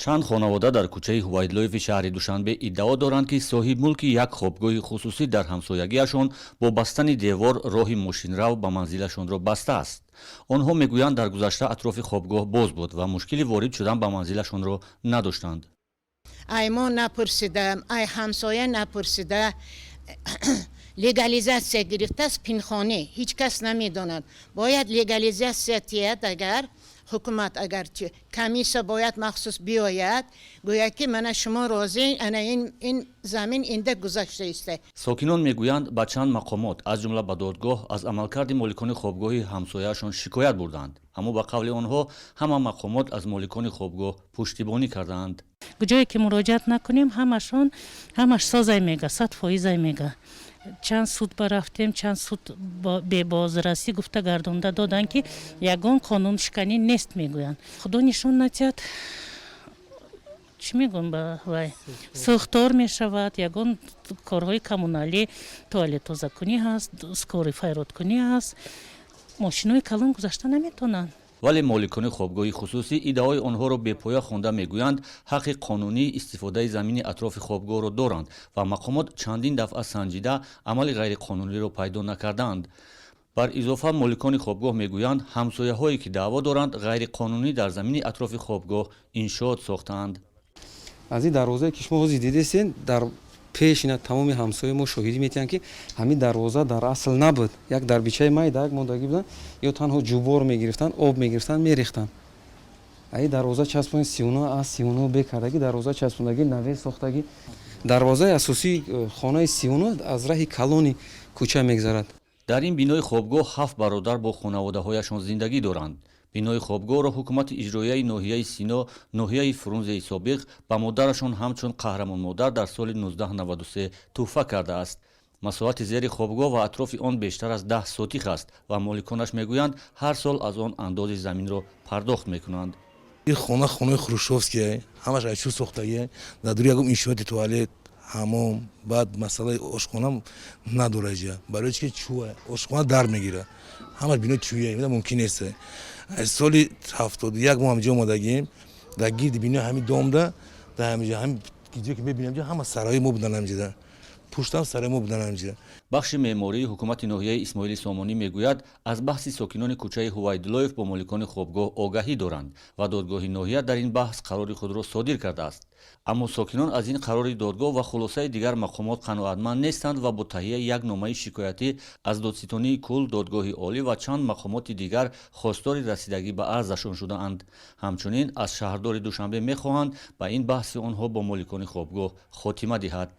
чанд хонавода дар кӯчаи ҳувайдуллоеви шаҳри душанбе иддао доранд ки соҳибмулки як хобгоҳи хусусӣ дар ҳамсоягиашон бо бастани девор роҳи мошинрав ба манзилашонро бастааст. онҳо мегӯянд дар гузашта атрофи хобгоҳ боз буд ва мушкили ворид шудан ба манзилашонро надоштанд. ай мо напурсида, ай ҳамсоя напурсида легализация гирифтааст пинхонӣ, ҳеҷ кас намедонад. бояд легализация тияд, агар ҳукумат агар комиссия бояд махсус биёяд, гӯя ки мана шумо розӣ, ана ин замин инда гузашта исте. сокинон мегӯянд ба чанд мақомот аз ҷумла ба додгоҳ аз амалкарди моликони хобгоҳи ҳамсояашон шикоят бурданд, аммо ба қавли онҳо ҳама мақомот аз моликони хобгоҳ пуштибонӣ кардаанд. ҷое ки муроҷиат накунем ҳамаш созай мега 100% мега. чанд суд барафтем, чанд суд бебозрасӣ гуфта гардонда доданд ки ягон қонуншиканӣ нест мегӯянд. худо нишон натиҳад чӣ мегӯям ба вай сӯхтор мешавад, ягон корҳои коммуналӣ, туалет тозакунӣ ҳаст, кори файродкунӣ ҳаст, мошинои калон гузашта наметонанд. вале моликони хобгоҳи хусусӣ иддаои онҳоро бепоя хонда мегӯянд ҳаққи қонунии истифодаи замини атрофи хобгоҳро доранд ва мақомот чандин дафъа санҷида амали ғайриқонуниро пайдо накардаанд. бар изофа моликони хобгоҳ мегӯянд ҳамсояҳое ки даъво доранд ғайриқонунӣ дар замини атрофи хобгоҳ иншоот сохтаанд. аз ин дарвозае ки шумо ҳозир дидесен дар пеш ина тамоми ҳамсояи мо шоҳидӣ метиҳанд ки ҳамин дарвоза дар асл набуд, як дарбичаи майда як мондагӣ буданд, ё танҳо ҷубор мегирифтанд, об мегирифтанд, мерехтанд. ай дарвоза часпони 39 аз 39 б кардагӣ, дарвоза часпондагӣ наве сохтагӣ. дарвозаи асосии хонаи 39 аз раҳи калони кӯча мегзарад. дар ин бинои хобгоҳ 7 бародар бо хонаводаҳояшон зиндагӣ доранд. бинои хобгоҳро ҳукумати иҷроияи ноҳияи Сино, ноҳияи Фрунзеи собиқ ба модарашон ҳамчун қаҳрамонмодар дар соли 1993 тӯҳфа кардааст. масоҳати зери хобгоҳ ва атрофи он бештар аз 10 сотих аст ва моликонаш мегӯянд ҳар сол аз он андози заминро пардохт мекунанд. ин хона хонаи хрушчёвские, ҳамаш айчу сохтагие, дар дури ягон иншооти туалет, ҳамом, баъд масъалаи ошхона надора ҷа. барои чи ки чӯе, ошхона дар мегирад. ҳамаш бинои чӯе, мумкин нест. аз соли 71 мо ҳамҷо омадагем, дар гирди бинои ҳамин домда, дар ҳаминҷа ҳамин ҷое ки мебинем ҷа ҳама сарои мо будан ҳамҷида. пуштам сарои мо будан ҳамҷида. бахши меъмории ҳукумати ноҳияи Исмоили Сомонӣ мегӯяд аз баҳси сокинони кӯчаи Ҳувайдуллоев бо моликони хобгоҳ огаҳӣ доранд ва додгоҳи ноҳия дар ин баҳс қарори худро содир кардааст. аммо сокинон аз ин қарори додгоҳ ва хулосаи дигар мақомот қаноатманд нестанд ва бо таҳияи як номаи шикоятӣ аз додситонии кул, додгоҳи олӣ ва чанд мақомоти дигар хостори расидагӣ ба арзашон шудаанд. ҳамчунин аз шаҳрдори Душанбе мехоҳанд ба ин баҳси онҳо бо моликони хобгоҳ хотима диҳад.